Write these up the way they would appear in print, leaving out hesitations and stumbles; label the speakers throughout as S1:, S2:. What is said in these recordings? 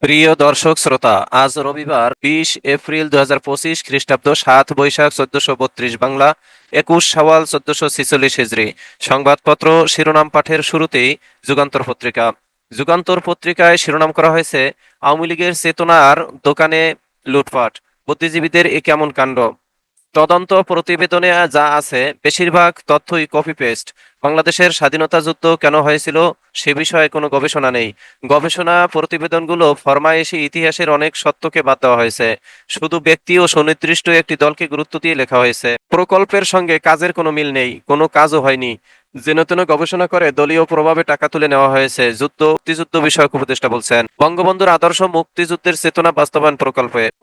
S1: প্রিয় দর্শক শ্রোতা, আজ রবিবার 20 এপ্রিল 2025 খ্রিস্টাব্দ, 7 বৈশাখ 1432 বাংলা, 21 শাওয়াল 1446 হিজরি। সংবাদপত্র শিরোনাম পাঠের শুরুতেই যুগান্তর পত্রিকা। যুগান্তর পত্রিকায় শিরোনাম করা হয়েছে, আওয়ামী লীগের চেতনার দোকানে লুটপাট, বুদ্ধিজীবীদের এ কেমন কাণ্ড। তদন্ত প্রতিবেদনে যা আছে বেশিরভাগ তথ্যই কপি পেস্ট। বাংলাদেশের স্বাধীনতা যুদ্ধ কেন হয়েছিল সে বিষয়ে কোনো গবেষণা নেই। গবেষণা প্রতিবেদনগুলো ফরমায়েশি ইতিহাসের অনেক সত্যকে বাদ দেওয়া হয়েছে। শুধু ব্যক্তি ও সুনির্দিষ্ট একটি দলকে গুরুত্ব দিয়ে লেখা হয়েছে। প্রকল্পের সঙ্গে কাজের কোনো মিল নেই, কোনো কাজও হয়নি। যেন তেন গবেষণা করে দলীয় প্রভাবে টাকা তুলে নেওয়া হয়েছে, মুক্তিযুদ্ধ বিষয়ক উপদেষ্টা বলছেন। বঙ্গবন্ধুর আদর্শ মুক্তিযুদ্ধের চেতনা বাস্তবায়ন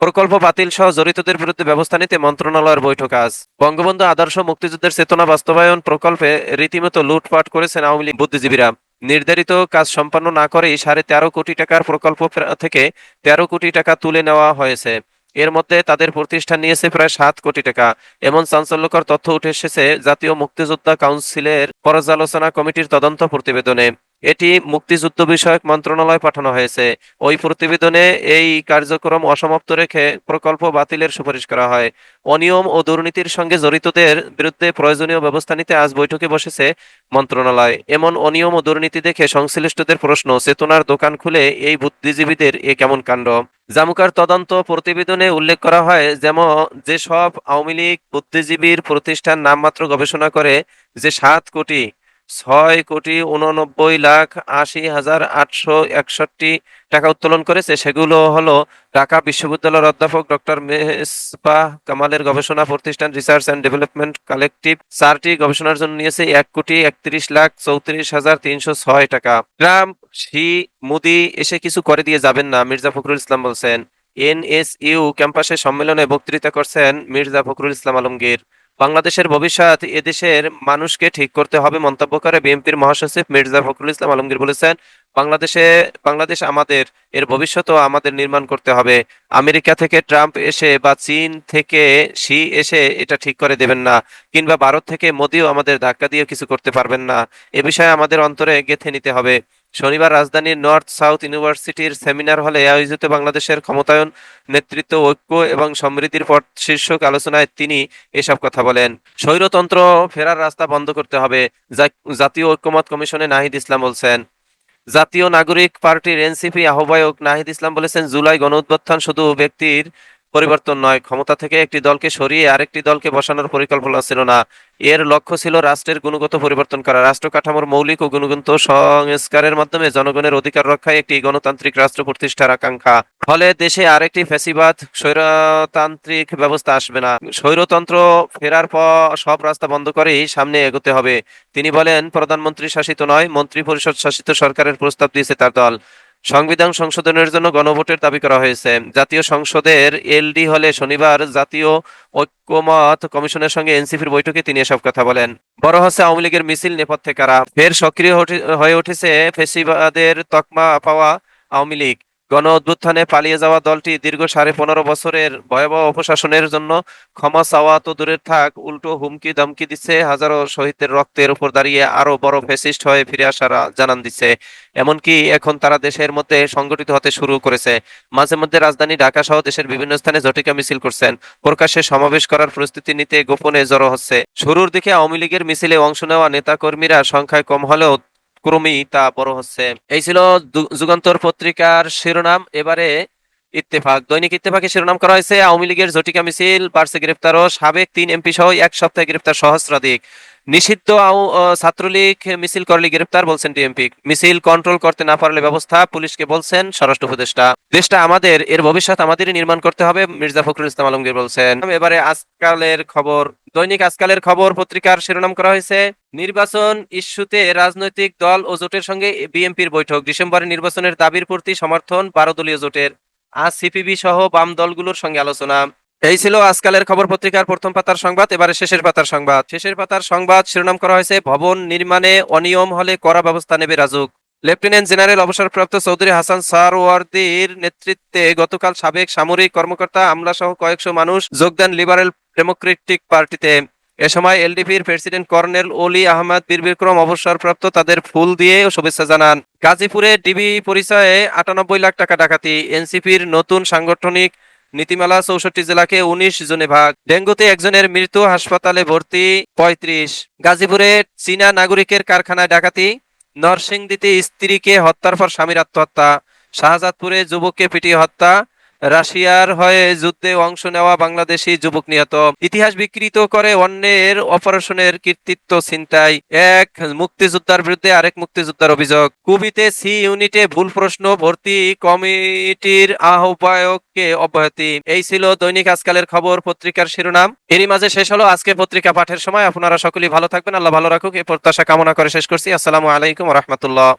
S1: প্রকল্প বাতিল সহ জড়িতদের বিরুদ্ধে ব্যবস্থা নিতে মন্ত্রণালয়ের বৈঠক আজ। বঙ্গবন্ধু আদর্শ মুক্তিযুদ্ধের চেতনা বাস্তবায়ন প্রকল্পে রীতিমতো লুটপাট করেছেন আওয়ামী লীগ বুদ্ধিজীবীরা। নির্ধারিত কাজ সম্পন্ন না করেই 13.5 কোটি টাকার প্রকল্প থেকে 13 কোটি টাকা তুলে নেওয়া হয়েছে। এর মধ্যে তাদের প্রতিষ্ঠান নিয়েছে প্রায় 7 কোটি টাকা। এমন চাঞ্চল্যকর তথ্য উঠে এসেছে জাতীয় মুক্তিযোদ্ধা কাউন্সিলের পর্যালোচনা কমিটির তদন্ত প্রতিবেদনে। এটি মুক্তিযুদ্ধ বিষয়ক মন্ত্রণালয়ে পাঠানো হয়েছে। ওই প্রতিবেদনে এই কার্যক্রম অসমাপ্ত রেখে প্রকল্প বাতিলের সুপারিশ করা হয়। অনিয়ম ও দুর্নীতির সঙ্গে জড়িতদের বিরুদ্ধে প্রয়োজনীয় ব্যবস্থা নিতে আজ বৈঠকে বসেছে মন্ত্রণালয়। এমন অনিয়ম ও দুর্নীতি দেখে সংশ্লিষ্টদের প্রশ্ন, চেতনার দোকান খুলে এই বুদ্ধিজীবীদের এ কেমন কাণ্ড। জামুকার তদন্ত প্রতিবেদনে উল্লেখ করা হয়, যেসব আওয়ামী লীগ বুদ্ধিজীবীর প্রতিষ্ঠান নামমাত্র গবেষণা করে যে 7,69,80,861 টাকা উত্তোলন করেছে, সেগুলো হলো ঢাকা বিশ্ববিদ্যালয়ের অধ্যাপক ডক্টর মেসবাহ কামালের গবেষণা প্রতিষ্ঠান রিসার্চ অ্যান্ড ডেভেলপমেন্ট কালেকটিভ। 4টি গবেষণার জন্য নিয়েছে 1,31,34,306 টাকা। ট্রাম্প, শি, মোদি এসে কিছু করে দিয়ে যাবেন না, মির্জা ফখরুল ইসলাম বলছেন। এনএসইউ ক্যাম্পাসে সম্মেলনে বক্তৃতা করছেন মির্জা ফখরুল ইসলাম আলমগীর। বাংলাদেশের ভবিষ্যৎ এদেশের মানুষকে ঠিক করতে হবে মন্তব্য করে বিএনপির মহাসচিব মির্জা ফখরুল ইসলাম আলমগীর বলেছেন, বাংলাদেশে বাংলাদেশ আমাদের, এর ভবিষ্যৎও আমাদের নির্মাণ করতে হবে। আমেরিকা থেকে ট্রাম্প এসে বা চীন থেকে শি এসে এটা ঠিক করে দেবেন না, কিংবা ভারত থেকে মোদিও আমাদের ধাক্কা দিয়ে কিছু করতে পারবেন না। এ বিষয়ে আমাদের অন্তরে গেঁথে নিতে হবে। শনিবার রাজধানীর নর্থ সাউথ ইউনিভার্সিটির সেমিনার হলে আয়োজিত বাংলাদেশের ক্ষমতায়ন, নেতৃত্ব, ঐক্য এবং সমৃদ্ধির পথ শীর্ষক আলোচনায় তিনি এসব কথা বলেন। স্বৈরতন্ত্র ফেরার রাস্তা বন্ধ করতে হবে, জাতীয় ঐক্যমত কমিশনে নাহিদ ইসলাম বলছেন। জাতীয় নাগরিক পার্টির এনসিপি আহ্বায়ক নাহিদ ইসলাম বলেছেন, জুলাই গণঅভ্যুত্থান শুধু ব্যক্তির পরিবর্তন নয়, ক্ষমতা থেকে একটি দলকে সরিয়ে আরেকটি দলকে বসানোর পরিকল্পনা ছিল না। এর লক্ষ্য ছিল রাষ্ট্রের গুণগত পরিবর্তন করা, রাষ্ট্র কাঠামোর মৌলিক ও গুণগত সংস্কারের মাধ্যমে জনগণের অধিকার রক্ষায় একটি গণতান্ত্রিক রাষ্ট্র প্রতিষ্ঠার আকাঙ্ক্ষা। ফলে দেশে আরেকটি ফ্যাসিবাদ স্বৈরতান্ত্রিক ব্যবস্থা আসবে না। স্বৈরতন্ত্র ফেরার পর সব রাস্তা বন্ধ করেই সামনে এগোতে হবে। তিনি বলেন, প্রধানমন্ত্রী শাসিত নয়, মন্ত্রী পরিষদ শাসিত সরকারের প্রস্তাব দিয়েছে তার দল। সংবিধান সংশোধনের জন্য গণভোটের দাবি করা হয়েছে। জাতীয় সংসদের এলডি হলে শনিবার জাতীয় ঐক্যমত কমিশনের সঙ্গে এনসিপির বৈঠকে তিনি এসব কথা বলেন। বড় হচ্ছে আওয়ামী লীগের মিছিল, নেপথ্যে কারা। ফের সক্রিয় হয়ে উঠেছে ফ্যাসিবাদের তকমা পাওয়া আওয়ামী লীগ। গণ অভ্যুত্থানে পালিয়ে যাওয়া দলটি দীর্ঘ 15.5 বছরের ভয়াবহ অপশাসনের জন্য ক্ষমা চাওয়া তো দূরের থাক, উল্টো হুমকি ধমকি দিচ্ছে, হাজারো শহীদের রক্তের উপর দাঁড়িয়ে আরো বড় ফ্যাসিস্ট হয়ে ফিরে আসার জানান দিচ্ছে। এমনকি এখন তারা দেশের মধ্যে সংগঠিত হতে শুরু করেছে। মাঝে মধ্যে রাজধানী ঢাকা সহ দেশের বিভিন্ন স্থানে ঝটিকা মিছিল করছেন। প্রকাশ্যে সমাবেশ করার প্রস্তুতি নিতে গোপনে জড়ো হচ্ছে। শুরুর দিকে আওয়ামী লীগের মিছিলে অংশ নেওয়া নেতাকর্মীরা সংখ্যায় কম হলেও ক্রমেই তা বড় হচ্ছে। এই ছিল যুগান্তর পত্রিকার শিরোনাম। এবারে দৈনিক ইত্তেফাকে শিরোনাম করা হয়েছে, আওয়ামী লীগের ঝটিকা মিছিল বাড়ছে গ্রেপ্তার ও সাবেক 3 এমপি সহ এক সপ্তাহে গ্রেপ্তার সহস্রাধিক। নিষিদ্ধ ছাত্রলীগ মিছিল করলে গ্রেপ্তার, বলছেন ডিএমপি। মিছিল কন্ট্রোল করতে না পারলে ব্যবস্থা, পুলিশকে বলছেন স্বরাষ্ট্র উপদেষ্টা। দেশটা আমাদের, এর ভবিষ্যৎ আমাদেরই নির্মাণ করতে হবে, মির্জা ফখরুল ইসলাম আলমগীর বলছেন। এবারে আজকালের খবর। দৈনিক আজকালের খবর পত্রিকার শিরোনাম করা হয়েছে, নির্বাচন ইস্যুতে রাজনৈতিক দল ও জোটের সঙ্গে বিএনপির বৈঠক, ডিসেম্বরে নির্বাচনের দাবির প্রতি সমর্থন 12 দলীয় জোটের। আজ সিপিবি সহ বাম দলগুলোর সঙ্গে আলোচনা। এই ছিল আজকালের খবর পত্রিকার প্রথম পাতার সংবাদ। এবারে শেষের পাতার সংবাদ। শেষের পাতার সংবাদ শিরোনাম করা হয়েছে, ভবন নির্মাণে অনিয়ম হলে কড়া ব্যবস্থা নেবে রাজুক। লেফটেন্যান্ট জেনারেল অবসরপ্রাপ্ত চৌধুরী হাসান সারওয়ার্দীর নেতৃত্বে গতকাল সাবেক সামরিক কর্মকর্তা, আমলা সহ কয়েকশো মানুষ যোগ দেন লিবারেল ডেমোক্রেটিক পার্টিতে। এ সময় এলডিপির প্রেসিডেন্ট কর্নেল অলি আহমদ বীর বিক্রম অবসরপ্রাপ্ত তাদের ফুল দিয়ে শুভেচ্ছা জানান। গাজীপুরে ডিবি পরিচয়ে 98 লাখ টাকা ডাকাতি, এনসিপির নতুন সাংগঠনিক নীতিমালা 64 জেলাকে 19 জোনে ভাগ। ডেঙ্গুতে একজনের মৃত্যু, হাসপাতালে ভর্তি 35। গাজীপুরে চীনা নাগরিকের কারখানায় ডাকাতি। নরসিংদীতে স্ত্রীকে হত্যার পর স্বামীর আত্মহত্যা। শাহজাদপুরে যুবককে পিটিয়ে হত্যা। রাশিয়ার হয়ে যুদ্ধে অংশ নেওয়া বাংলাদেশি যুবক নিহত। ইতিহাস বিকৃত করে অন্যের অপারেশনের কৃতিত্ব ছিনতাই। এক মুক্তিযোদ্ধার বিরুদ্ধে আরেক মুক্তিযোদ্ধার অভিযোগ। কুবিতে সি ইউনিটে ভুল প্রশ্ন, ভর্তি কমিটির আহ্বায়ককে অব্যাহতি। এই ছিল দৈনিক আজকালের খবর পত্রিকার শিরোনাম। এরই মাঝে শেষ হলো আজকে পত্রিকা পাঠের সময়। আপনারা সকলেই ভালো থাকবেন, আল্লাহ ভালো রাখুক এই প্রত্যাশা কামনা করে শেষ করছি। আসসালামু আলাইকুম ওয়া রাহমাতুল্লাহ।